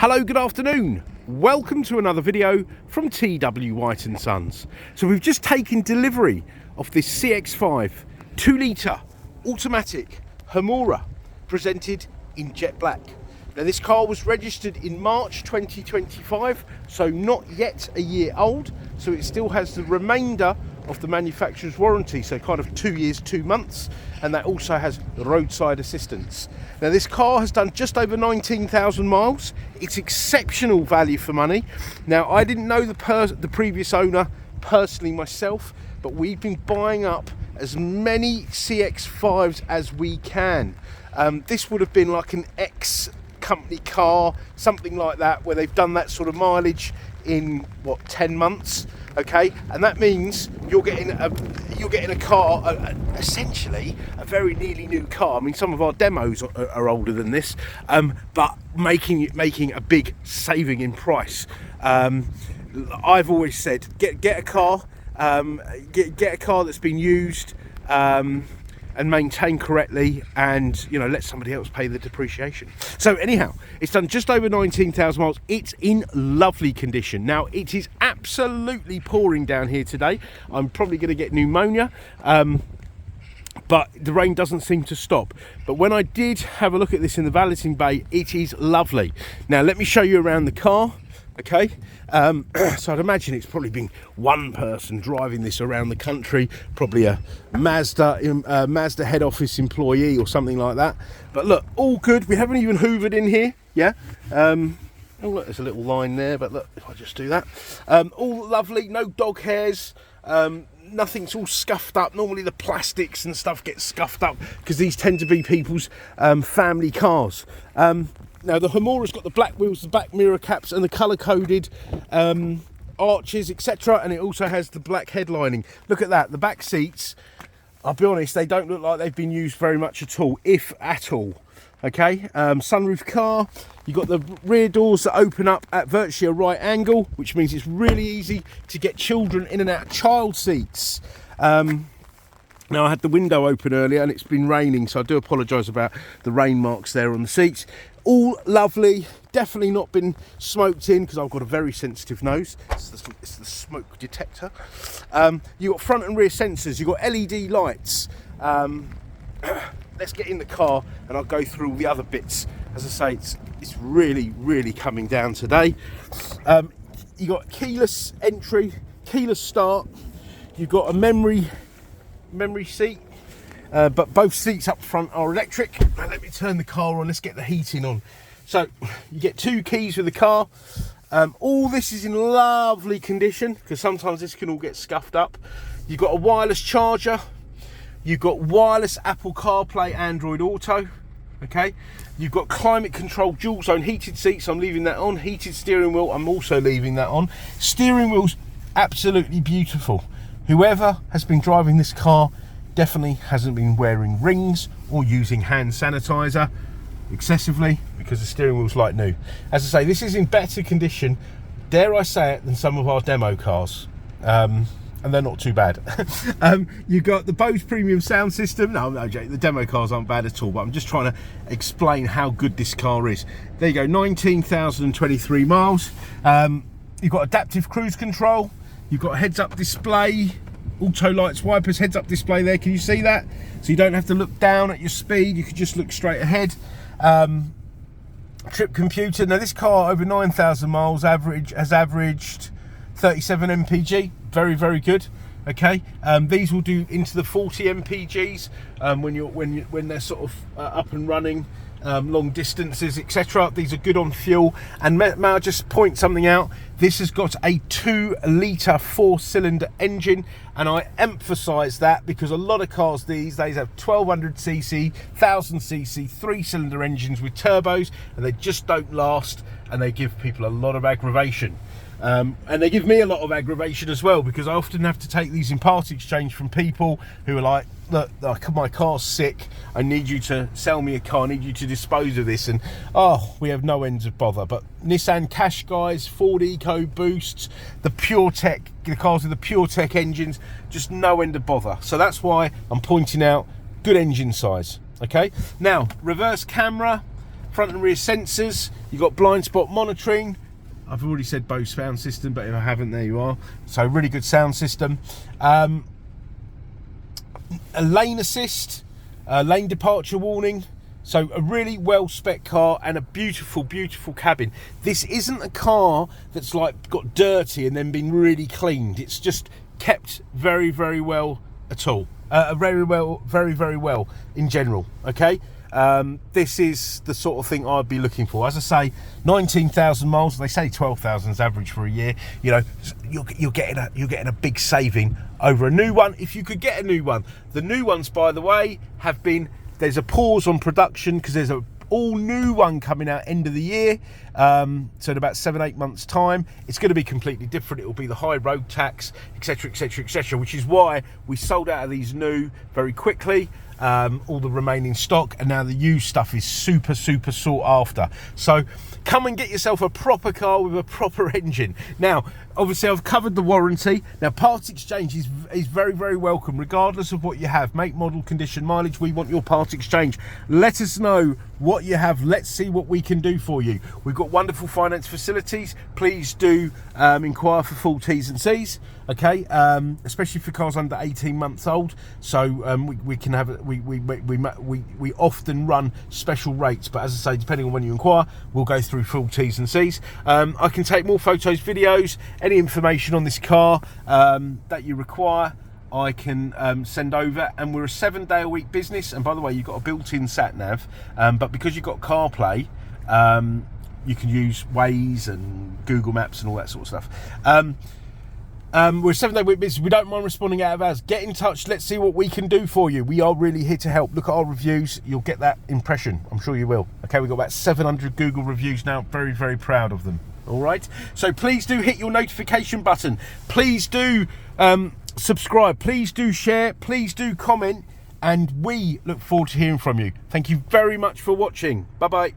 Hello, good afternoon. Welcome to another video from TW White & Sons. So we've just taken delivery of this CX-5 2-litre automatic Homura presented in jet black. Now this car was registered in March 2025, so not yet a year old, so it still has the remainder of the manufacturer's warranty, so kind of 2 years, 2 months, and that also has roadside assistance. Now this car has done just over 19,000 miles. It's exceptional value for money. Now I didn't know the previous owner personally myself, but we've been buying up as many CX-5s as we can. This would have been like an ex-company car, something like that, where they've done that sort of mileage in what, 10 months. Okay, and that means you're getting a car, essentially a very nearly new car. I mean, some of our demos are older than this, but making a big saving in price. I've always said get a car, get a car that's been used and maintained correctly, and let somebody else pay the depreciation. So anyhow, it's done just over 19,000 miles. It's in lovely condition. Now it is absolutely pouring down here today. I'm probably going to get pneumonia, but the rain doesn't seem to stop. But when I did have a look at this in the valeting bay, it is lovely. Now let me show you around the car. Okay, so I'd imagine it's probably been one person driving this around the country, probably a Mazda head office employee or something like that. But look, all good. We haven't even hoovered in here. Yeah. Oh look, there's a little line there, but look, if I just do that, all lovely. No dog hairs. Nothing's all scuffed up. Normally the plastics and stuff get scuffed up because these tend to be people's family cars. Now the Homura's got the black wheels, the back mirror caps, and the colour-coded arches, etc. And it also has the black headlining. Look at that. The back seats, I'll be honest, they don't look like they've been used very much at all, if at all. Okay, sunroof car. You've got the rear doors that open up at virtually a right angle, which means it's really easy to get children in and out of child seats. Now I had the window open earlier and it's been raining, so I do apologise about the rain marks there on the seats. All lovely, definitely not been smoked in because I've got a very sensitive nose. It's the smoke detector. You've got front and rear sensors, you've got LED lights. Let's get in the car and I'll go through all the other bits. As I say, it's really, really coming down today. You've got keyless entry, keyless start. You've got a memory seat. But both seats up front are electric. Now let me turn the car on, let's get the heating on. So you get 2 keys with the car. All this is in lovely condition because sometimes this can all get scuffed up. You've got a wireless charger. You've got wireless Apple CarPlay, Android Auto. Okay. You've got climate control, dual zone heated seats. I'm leaving that on. Heated steering wheel. I'm also leaving that on. Steering wheel's absolutely beautiful. Whoever has been driving this car definitely hasn't been wearing rings or using hand sanitizer excessively because the steering wheel's like new. As I say, this is in better condition, dare I say it, than some of our demo cars. And they're not too bad. You've got the BOSE premium sound system. No, Jake, the demo cars aren't bad at all, but I'm just trying to explain how good this car is. There you go, 19,023 miles. You've got adaptive cruise control. You've got a heads-up display, auto lights, wipers, heads-up display there. Can you see that? So you don't have to look down at your speed. You can just look straight ahead. Trip computer. Now this car over 9,000 miles has averaged 37 mpg. Very, very good. Okay. These will do into the 40 mpgs when they're sort of up and running. Long distances, etc. These are good on fuel. And may I just point something out? This has got a 2-litre 4-cylinder engine, and I emphasise that because a lot of cars these days have 1200cc, 1000cc 3-cylinder engines with turbos, and they just don't last, and they give people a lot of aggravation. And they give me a lot of aggravation as well, because I often have to take these in part exchange from people who are like, look, my car's sick, I need you to sell me a car, I need you to dispose of this, and oh, we have no end of bother. But Nissan Qashqai's, Ford EcoBoosts, the PureTech, the cars with the PureTech engines, just no end of bother. So that's why I'm pointing out good engine size. Okay, now reverse camera, front and rear sensors. You've got blind spot monitoring. I've already said BOSE sound system, but if I haven't, there you are. So really good sound system. A lane assist, lane departure warning. So a really well spec car and a beautiful, beautiful cabin. This isn't a car that's like got dirty and then been really cleaned. It's just kept very, very well at all. Very well in general. Okay. This is the sort of thing I'd be looking for. As I say, 19,000 miles. They say 12,000 is average for a year. You know, you're getting a big saving over a new one if you could get a new one. The new ones, by the way, have been. There's a pause on production because there's a all new one coming out end of the year. So in about 7-8 months time, it's going to be completely different. It will be the high road tax, etc, etc, etc, which is why we sold out of these new very quickly. All the remaining stock, and now the used stuff is super sought after. So come and get yourself a proper car with a proper engine. Now obviously I've covered the warranty. Now parts exchange is very welcome, regardless of what you have, make, model, condition, mileage. We want your part exchange. Let us know what you have. Let's see what we can do for you. We've got wonderful finance facilities. Please do inquire for full T's and C's, okay, especially for cars under 18 months old. So we can have we often run special rates, but as I say, depending on when you inquire, we'll go through full T's and C's. I can take more photos, videos, any information on this car that you require, I can send over. And we're a 7-day-a-week business. And by the way, you've got a built-in sat nav, but because you've got CarPlay, you can use Waze and Google Maps and all that sort of stuff. We're a 7-day-a-week business. We don't mind responding out of hours. Get in touch. Let's see what we can do for you. We are really here to help. Look at our reviews. You'll get that impression. I'm sure you will. Okay, we've got about 700 Google reviews now. Very proud of them. All right. So please do hit your notification button. Please do subscribe. Please do share. Please do comment. And we look forward to hearing from you. Thank you very much for watching. Bye-bye.